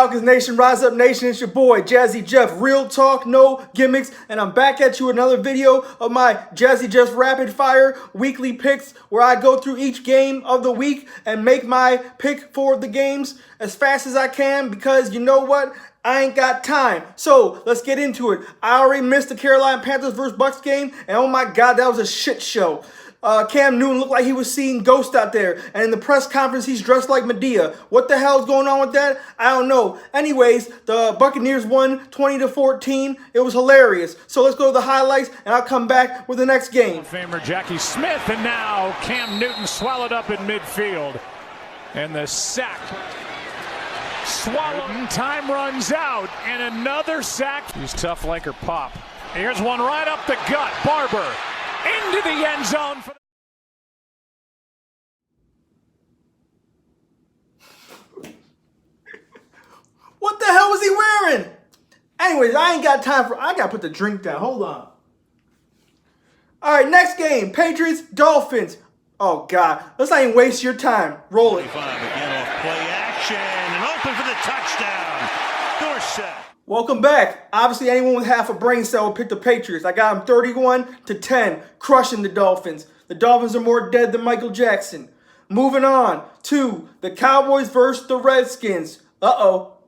Falcons Nation, Rise Up Nation? It's your boy, Jazzy Jeff. Real talk, no gimmicks. And I'm back at you with another video of my Jazzy Jeff's Rapid Fire weekly picks, where I go through each game of the week and make my pick for the games as fast as I can, because you know what? I ain't got time. So let's get into it. I already missed the Carolina Panthers versus Bucks game, and oh my God, that was a shit show. Cam Newton looked like he was seeing ghosts out there, and in the press conference, he's dressed like Medea. What the hell's going on with that? I don't know. Anyways, the Buccaneers won 20-14. It was hilarious. So let's go to the highlights, and I'll come back with the next game. Famer Jackie Smith, and now Cam Newton swallowed up in midfield, and the sack. Swallowed. Time runs out, and another sack. He's tough like her pop. Here's one right up the gut. Barber into the end zone. What the hell was he wearing? Anyways, I ain't got time for... I got to put the drink down. Hold on. All right, next game. Patriots Dolphins. Oh, God. Let's not even waste your time. Roll it. Again off play action and open for the touchdown. Dorsett. Welcome back. Obviously, anyone with half a brain cell will pick the Patriots. I got them 31-10, crushing the Dolphins. The Dolphins are more dead than Michael Jackson. Moving on to the Cowboys versus the Redskins. Uh-oh.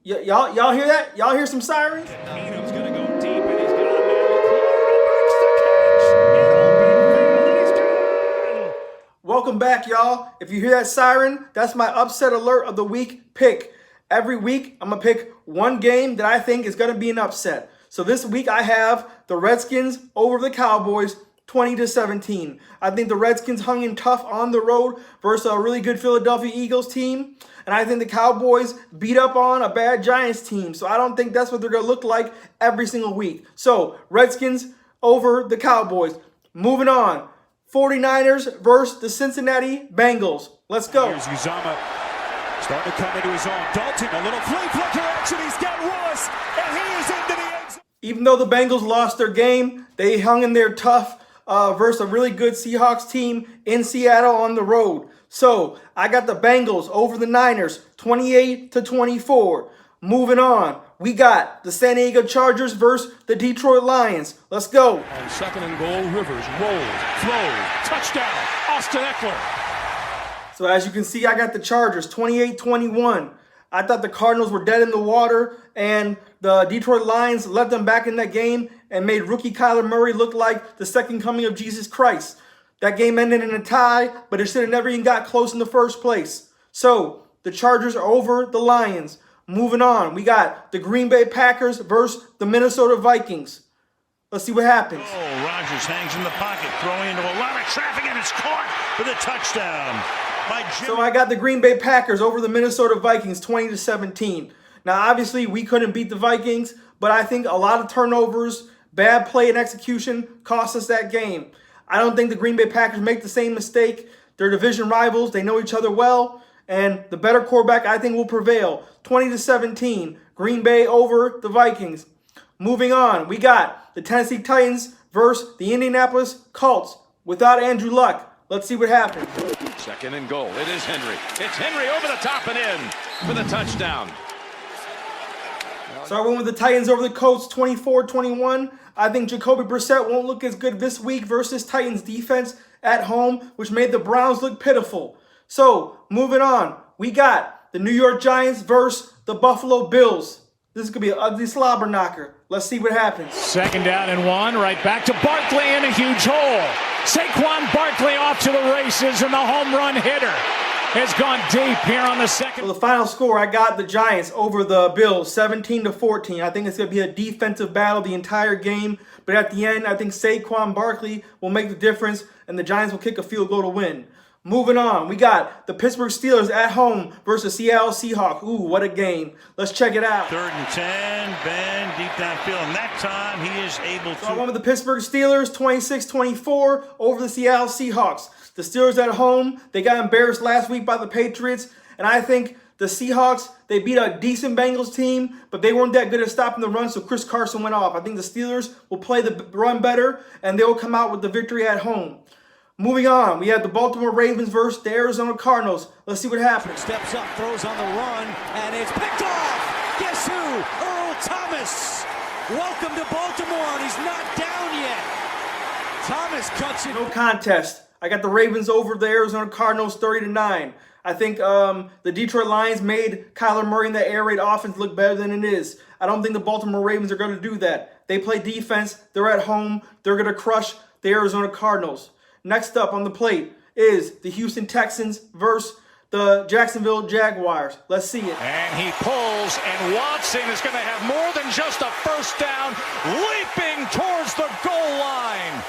Y'all hear that? Y'all hear some sirens? Keenum's going to go deep, and he's got a man who makes the catch. In open field, and he's gone. Welcome back, y'all. If you hear that siren, that's my upset alert of the week pick. Every week, I'm going to pick one game that I think is going to be an upset. So this week, I have the Redskins over the Cowboys, 20-17. I think the Redskins hung in tough on the road versus a really good Philadelphia Eagles team. And I think the Cowboys beat up on a bad Giants team. So I don't think that's what they're going to look like every single week. So Redskins over the Cowboys. Moving on. 49ers versus the Cincinnati Bengals. Let's go. Here's Uzama starting to come into his own. Dalton, a little flea flicker action. He's got Willis, and he is into the end zone. Even though the Bengals lost their game, they hung in there tough versus a really good Seahawks team in Seattle on the road. So I got the Bengals over the Niners, 28-24. Moving on, we got the San Diego Chargers versus the Detroit Lions. Let's go. On second and goal, Rivers rolls, throws, touchdown, Austin Eckler. So as you can see, I got the Chargers, 28-21. I thought the Cardinals were dead in the water, and the Detroit Lions let them back in that game and made rookie Kyler Murray look like the second coming of Jesus Christ. That game ended in a tie, but it should have never even got close in the first place. So the Chargers are over the Lions. Moving on, we got the Green Bay Packers versus the Minnesota Vikings. Let's see what happens. Oh, Rodgers hangs in the pocket, throwing into a lot of traffic, and it's caught for the touchdown. So I got the Green Bay Packers over the Minnesota Vikings, 20-17. Now, obviously, we couldn't beat the Vikings, but I think a lot of turnovers, bad play and execution cost us that game. I don't think the Green Bay Packers make the same mistake. They're division rivals. They know each other well, and the better quarterback, I think, will prevail. 20-17, Green Bay over the Vikings. Moving on, we got the Tennessee Titans versus the Indianapolis Colts without Andrew Luck. Let's see what happens. Second and goal. It is Henry. It's Henry over the top and in for the touchdown. So I went with the Titans over the Colts, 24-21. I think Jacoby Brissett won't look as good this week versus Titans defense at home, which made the Browns look pitiful. So moving on, we got the New York Giants versus the Buffalo Bills. This is going to be an ugly slobber knocker. Let's see what happens. Second down and one, right back to Barkley in a huge hole. Saquon Barkley off to the races, and the home run hitter has gone deep here on the second. So the final score, I got the Giants over the Bills, 17-14. I think it's going to be a defensive battle the entire game. But at the end, I think Saquon Barkley will make the difference, and the Giants will kick a field goal to win. Moving on, we got the Pittsburgh Steelers at home versus Seattle Seahawks. Ooh, what a game. Let's check it out. 3rd and 10, Ben, deep downfield, and that time he is able to... So I went with the Pittsburgh Steelers, 26-24 over the Seattle Seahawks. The Steelers at home, they got embarrassed last week by the Patriots, and I think the Seahawks, they beat a decent Bengals team, but they weren't that good at stopping the run, so Chris Carson went off. I think the Steelers will play the run better, and they will come out with the victory at home. Moving on, we have the Baltimore Ravens versus the Arizona Cardinals. Let's see what happens. Steps up, throws on the run, and it's picked off. Guess who? Earl Thomas. Welcome to Baltimore, and he's not down yet. Thomas cuts it. No contest. I got the Ravens over the Arizona Cardinals 30-9. I think the Detroit Lions made Kyler Murray and the air raid offense look better than it is. I don't think the Baltimore Ravens are going to do that. They play defense. They're at home. They're going to crush the Arizona Cardinals. Next up on the plate is the Houston Texans versus the Jacksonville Jaguars. Let's see it. And he pulls, and Watson is going to have more than just a first down, leaping towards the goal line.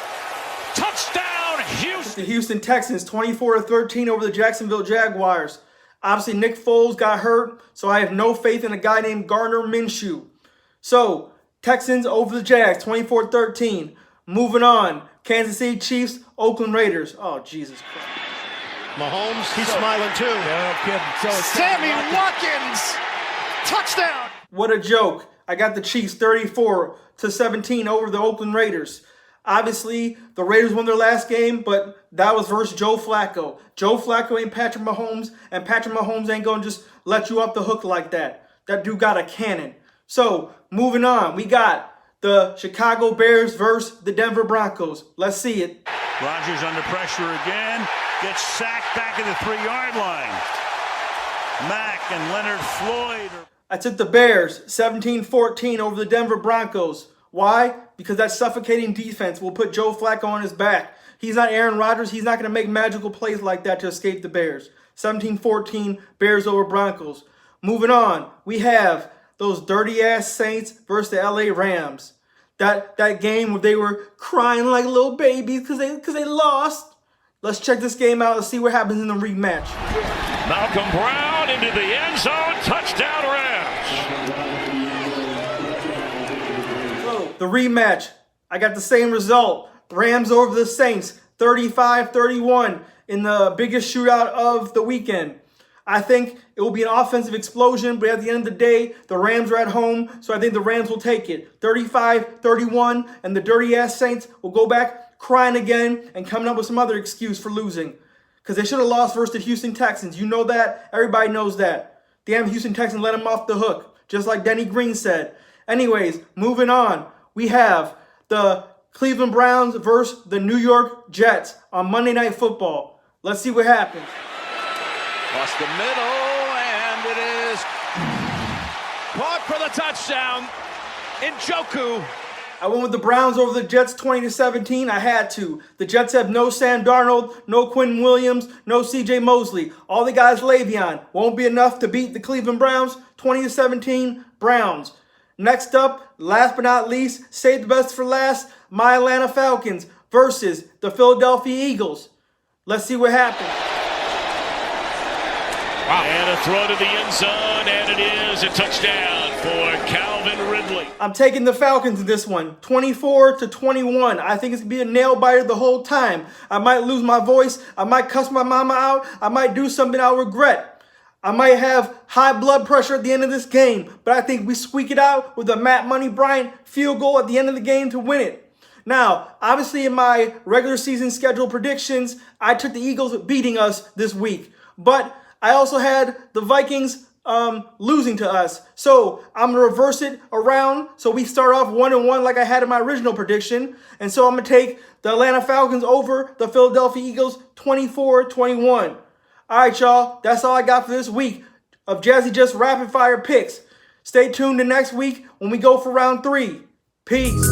Touchdown, Houston! The Houston Texans 24-13 over the Jacksonville Jaguars. Obviously, Nick Foles got hurt, so I have no faith in a guy named Gardner Minshew. So, Texans over the Jags 24-13. Moving on, Kansas City Chiefs, Oakland Raiders. Oh, Jesus Christ. Mahomes, he's smiling too. Sammy Watkins, touchdown. What a joke. I got the Chiefs 34-17 over the Oakland Raiders. Obviously, the Raiders won their last game, but that was versus Joe Flacco. Joe Flacco ain't Patrick Mahomes, and Patrick Mahomes ain't going to just let you off the hook like that. That dude got a cannon. So, moving on, we got the Chicago Bears versus the Denver Broncos. Let's see it. Rodgers under pressure again. Gets sacked back at the 3-yard line. Mack and Leonard Floyd. I took the Bears 17-14 over the Denver Broncos. Why? Because that suffocating defense will put Joe Flacco on his back. He's not Aaron Rodgers. He's not going to make magical plays like that to escape the Bears. 17-14, Bears over Broncos. Moving on, we have those dirty-ass Saints versus the LA Rams. That game where they were crying like little babies because they lost. Let's check this game out and see what happens in the rematch. Malcolm Brown into the end zone. Touchdown, Rams. So, the rematch. I got the same result. Rams over the Saints, 35-31 in the biggest shootout of the weekend. I think it will be an offensive explosion, but at the end of the day, the Rams are at home, so I think the Rams will take it. 35-31, and the dirty-ass Saints will go back crying again and coming up with some other excuse for losing. Because they should have lost versus the Houston Texans. You know that. Everybody knows that. Damn, Houston Texans let them off the hook, just like Denny Green said. Anyways, moving on. We have the Cleveland Browns versus the New York Jets on Monday Night Football. Let's see what happens. Across the middle, and it is caught for the touchdown. Njoku. I went with the Browns over the Jets 20-17. I had to. The Jets have no Sam Darnold, no Quinn Williams, no CJ Mosley. All they got is Le'Veon. Won't be enough to beat the Cleveland Browns. 20-17, Browns. Next up, last but not least, save the best for last, my Atlanta Falcons versus the Philadelphia Eagles. Let's see what happens. Wow. And a throw to the end zone, and it is a touchdown for Calvin Ridley. I'm taking the Falcons in this one, 24-21. I think it's going to be a nail-biter the whole time. I might lose my voice. I might cuss my mama out. I might do something I'll regret. I might have high blood pressure at the end of this game, but I think we squeak it out with a Matt Money Bryant field goal at the end of the game to win it. Now, obviously in my regular season schedule predictions, I took the Eagles beating us this week, but I also had the Vikings losing to us. So I'm going to reverse it around. So we start off 1-1 like I had in my original prediction. And so I'm going to take the Atlanta Falcons over the Philadelphia Eagles 24-21. All right, y'all. That's all I got for this week of Jazzy Just Rapid Fire Picks. Stay tuned to next week when we go for round 3. Peace.